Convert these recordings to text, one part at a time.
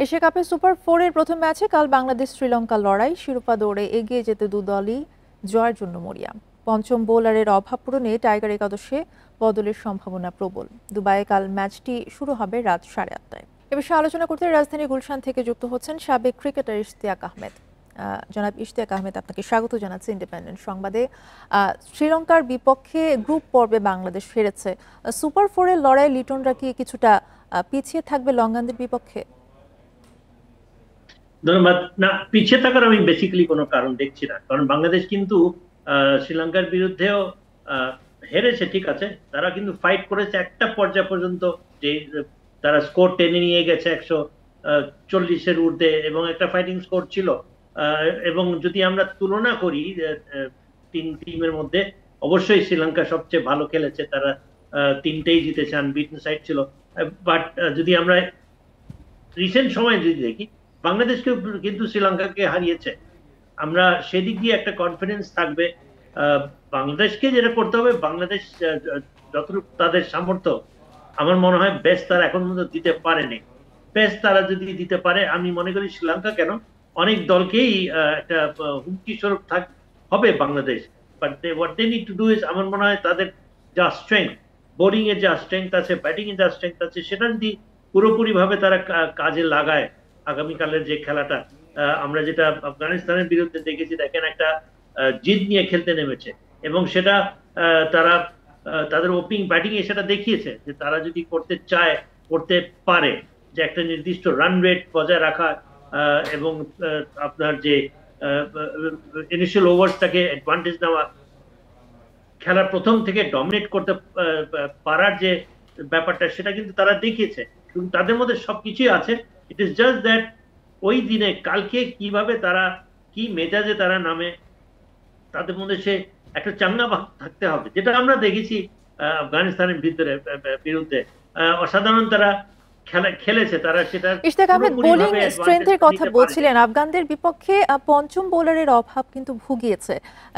Asia কাপে super 4-এর প্রথম ম্যাচে কাল বাংলাদেশ শ্রীলঙ্কা লড়াই, শিরোপা দৌড়ে এগিয়ে যেতে দু দলই জয়ের জন্য মরিয়া। পঞ্চম বোলারের অভাব পূরণে টাইগার একাদশে বদলের সম্ভাবনা প্রবল। দুবাইয়ে কাল ম্যাচটি শুরু হবে রাত 8:30টায়। এ বিষয়ে আলোচনা করতে রাজধানী গুলশান থেকে যুক্ত হচ্ছেন সাবেক ক্রিকেটার ইশতিয়াক আহমেদ। জনাব ইশতিয়াক আহমেদ, আপনাকে স্বাগত জানাচ্ছি ইন্ডিপেন্ডেন্ট সংবাদে। শ্রীলঙ্কার বিপক্ষে গ্রুপ পর্বে বাংলাদেশ হেরেছে। সুপার 4-এর লড়াই লিটনরা কি কিছুটা পিছিয়ে থাকবে লঙ্কানদের বিপক্ষে? ধন্যবাদ। না, পিছিয়ে থাকার আমি বেসিক্যালি কোনো কারণ দেখছি না, কারণ বাংলাদেশ কিন্তু শ্রীলঙ্কার বিরুদ্ধেও আহ, হেরেছে, ঠিক আছে। তারা কিন্তু ফাইট করেছে একটা পর্যায় পর্যন্ত, যে তারা স্কোর টেনে নিয়ে গেছে 140-এর ঊর্ধ্বে, এবং একটা ফাইটিং স্কোর ছিল। এবং যদি আমরা তুলনা করি তিন টিমের মধ্যে, অবশ্যই শ্রীলঙ্কা সবচেয়ে ভালো খেলেছে। তারা তিনটেই জিতেছে, আনবিটেন সাইড ছিল। বাট যদি আমরা রিসেন্ট সময় যদি দেখি, বাংলাদেশকে কিন্তু শ্রীলঙ্কাকে হারিয়েছে। আমরা সেদিক দিয়ে একটা কনফিডেন্স থাকবে। বাংলাদেশকে যেটা করতে হবে, বাংলাদেশ যতটুকু তাদের সামর্থ্য, আমার মনে হয় বেস্ট তারা এখন পর্যন্ত দিতে পারেনি। বেস্ট তারা যদি দিতে পারে, আমি মনে করি শ্রীলঙ্কা কেন, অনেক দলকেই একটা হুমকি স্বরূপ হবে Bangladesh. But what they need to do is, আমার মনে হয় তাদের যা স্ট্রেংথ, বোলিং এর যা স্ট্রেংথ আছে, ব্যাটিং এর যা স্ট্রেংথ আছে, সেটা যদি পুরোপুরি ভাবে তারা কাজে লাগায়, আগামীকালের যে খেলাটা আমরা যেটা আফগানিস্তানের বিরুদ্ধে দেখেছি, দেখেন একটা জিদ নিয়ে খেলতে নেমেছে, এবং সেটা তারা তাদের ওপেনিং ব্যাটিং এ সেটা দেখিয়েছে যে তারা যদি করতে চায়, করতে পারে, যে একটা নির্দিষ্ট রান রেট বজায় রাখা, এবং আপনার যে ইনিশিয়াল ওভারসটাকে অ্যাডভান্টেজ নেওয়া, খেলার প্রথম থেকে ডমিনেট করতে পারার যে ব্যাপারটা, সেটা কিন্তু তারা দেখিয়েছে। কিন্তু তাদের মধ্যে সবকিছুই আছে। ইট ইজ জাস্ট দ্যাট ওই দিনে কালকে কিভাবে তারা, কি মেজাজে তারা নামে, তাদের মধ্যে সে একটা চাঙ্গা ভাব থাকতে হবে, যেটা আমরা দেখেছি আফগানিস্তানের বিরুদ্ধে। অসাধারণ তারা খেলেছে, তারা সেটা ইশতিয়াক আহমেদ, পুরোপুরি বোলিং ভাবে স্ট্রেংথের অ্যাডভান্টেজটা কথা নিতে পারেনি। বলছিলেন। আফগানদের বিপক্ষে পঞ্চম বোলারের অভাব কিন্তু ভুগিয়েছে।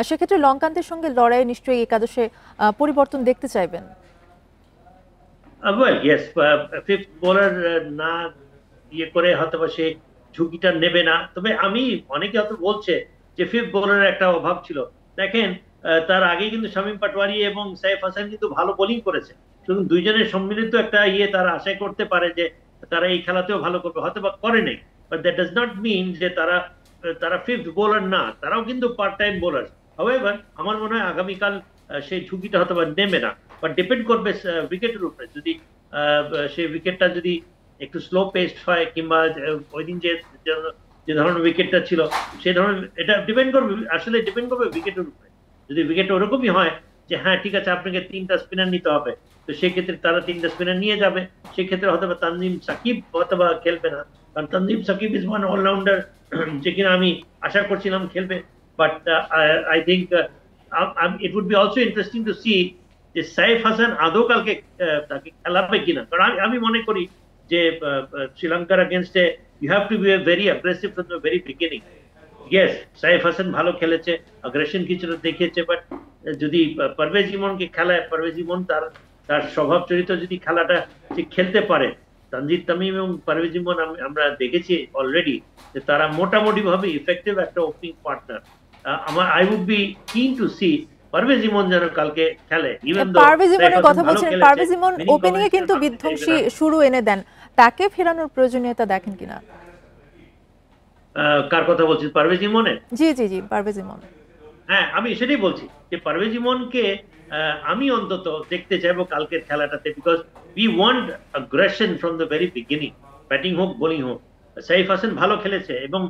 সেক্ষেত্রে লঙ্কানদের সঙ্গে লড়াইয়ে নিশ্চয়ই একাদশে পরিবর্তন দেখতে চাইবেন। ওয়েল ইয়েস, ফিফথ বোলার না ইয়ে করে হয়তো বা সে ঝুঁকিটা নেবে না। তবে আমি, অনেকে হয়তো বলছে যে ফিফথ বোলারের একটা অভাব ছিল। দেখেন, তার আগে কিন্তু শামীম পাটোয়ারি এবং সাইফ হাসান কিন্তু ভালো বোলিং করেছে। শুধু দুইজনের সম্মিলিত একটা ইয়ে তারা আশা করতে পারে যে তারা এই খেলাতেও ভালো করবে, হয়তো বা করে নাই। But that does not mean যে তারা তারা ফিফথ বোলার না, তারাও কিন্তু পার্ট টাইম বোলার। হাউএভার, আমার মনে হয় আগামীকাল সেই ঝুঁকিটা হয়তো বা নেবে না। বাট ডিপেন্ড করবে উইকেটের উপরে। যদি সেই উইকেটটা যদি একটু স্লো পেস্ট হয়, কিংবা ওই দিন যে যে ধরনের উইকেটটা ছিল, সেই ধরনের, এটা ডিপেন্ড করবে, আসলে ডিপেন্ড করবে উইকেটের উপরে। যদি উইকেট ওরকমই হয় যে হ্যাঁ ঠিক আছে, আপনাকে 3টা স্পিনার নিতে হবে, তো সেক্ষেত্রে তারা 3টা স্পিনার নিয়ে যাবে। সেক্ষেত্রে হয়তো বা তানজিম সাকিব হয়তো বা খেলবে না, কারণ Tanzim Sakib is one allrounder, যে কিনা আমি আশা করছিলাম খেলবে। But I think it would be also interesting to see যে সাইফ হাসান আদৌ কালকে তাকে খেলাবে কিনা। কারণ আমি মনে করি যে শ্রীলঙ্কার এগেনস্টে you have to be very aggressive from the very beginning. Yes, Saif Hasan ভালো খেলেছে, আগ্রেশন কিছুটা দেখিয়েছে, বাট যদি পারভেজ ইমনকে খেলায়, পারভেজ ইমন তার তার স্বভাব চরিত্র যদি খেলাটা যে খেলতে পারে, তানজিদ তামিম এবং পারভেজ ইমন আমরা দেখেছি অলরেডি যে তারা মোটামুটি ভাবে ইফেক্টিভ একটা ওপেনিং পার্টনার। আমার I would be keen to see Parvez Emon যেন কালকে খেলে, ইভেন দো পারভেজ সাইফ ইমনের হাসান কথা ভালো বলছিলেন। খেলেছে। পারভেজ ইমন উইনিং ওপেনিং এ কম্বিনেশনে কিন্তু ভাঙতে চাইবে বিধ্বংসী না। শুরু এনে দেন। তাকে ফেরানোর প্রয়োজনীয়তা দেখেন কিনা? কার কথা বলছি, পারভেজ ইমনের? জি জি জি, পারভেজ ইমন। হ্যাঁ, আমি সেটাই বলছি যে পারভেজ ইমনকে আমি অন্তত দেখতে চাইবো কালকের খেলাটাতে, because we want aggression from the very beginning, batting হোক বোলিং হোক। সাইফ হাসান ভালো খেলেছে, এবং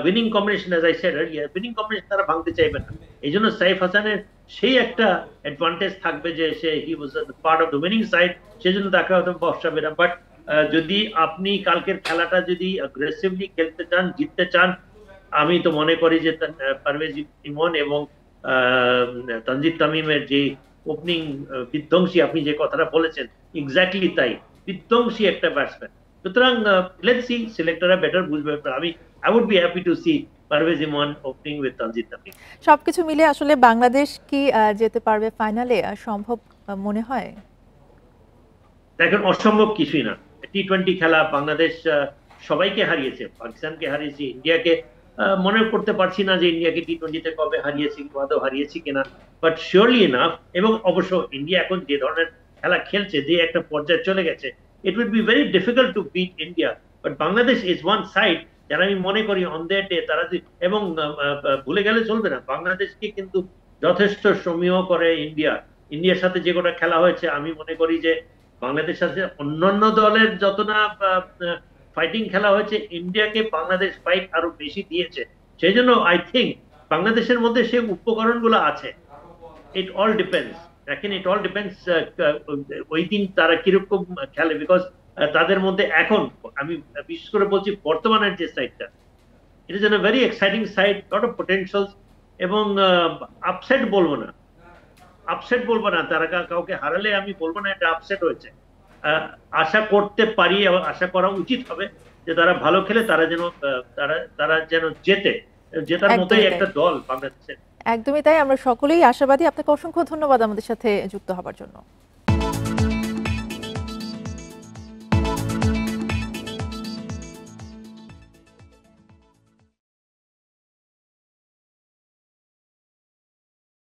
winning combination, as I said earlier, winning combination তারা ভাঙতে চাইবে না। এই জন্য সাইফ হাসানের সেই একটা অ্যাডভান্টেজ থাকবে যে সে he was part of the winning side, সেজন্য তাকে হয়তো বসাবে না। বাট যদি আপনি কালকের খেলাটা যদি অ্যাগ্রেসিভলি খেলতে চান, জিততে চান, আমি তো মনে করি যে পারভেজ ইমন এবং তানজিদ তামিমের যে ওপেনিং বিধ্বংসী, আপনি যে কথাটা বলেছেন এক্স্যাক্টলি তাই, বিধ্বংসী একটা ব্যাটসম্যান। সুতরাং লেটস সি, সিলেক্টররা বেটার বুঝবে। আমি I would be happy to see Parvez Emon opening with Tanzid Tamim. সবকিছু মিলে আসলে বাংলাদেশ কি যেতে পারবে ফাইনালে? সম্ভব মনে হয়? দেখেন, অসম্ভব কিছুই না। T20 খেলা, বাংলাদেশ সবাইকে হারিয়েছে, পাকিস্তানকে হারিয়েছে, ইন্ডিয়াকে মনে করতে পারছি না যে ইন্ডিয়াকে টি-20-তে কবে হারিয়েছি আদৌ হারিয়েছি কিনা, বাট শিওরলি এনাফ। এবং অবশ্য ইন্ডিয়া এখন যে ধরনের খেলা খেলছে, যে একটা পর্যায়ে চলে গেছে, it will be very difficult to beat India. But Bangladesh is one side যারা আমি মনে করি অন দ্যাট ডে তারা এবং ভুলে গেলে চলবে না, বাংলাদেশকে কিন্তু যথেষ্ট সমীহ করে ইন্ডিয়া। ইন্ডিয়ার সাথে যে কটা খেলা হয়েছে, আমি মনে করি যে বাংলাদেশের সাথে অন্যান্য দলের যত না ফাইটিং খেলা হয়েছে, ইন্ডিয়াকে বাংলাদেশ ফাইট আরো বেশি দিয়েছে। সেই জন্য আই থিঙ্ক বাংলাদেশের মধ্যে সেই উপকরণগুলো আছে। ইট অল ডিপেন্ডস, দেখেন, ইট অল ডিপেন্ডস ওই দিন তারা কিরকম খেলে, বিকজ তাদের মধ্যে এখন আমি বিশেষ করে বলছি বর্তমানের যে সাইডটা, it is a very exciting side, lot of potentials. এবং আপসেট বলবো না, তারা কাউকে হারালে আমি বলবো না এটা আপসেট হয়েছে। আশা করতে পারি এবং আশা করা উচিত হবে যে তারা ভালো খেলে, তারা যেন জেতার মতোই একটা দল বাংলাদেশের। একদমই তাই, আমরা সকলেই আশাবাদী। আপনাকে অসংখ্য ধন্যবাদ আমাদের সাথে যুক্ত হবার জন্য।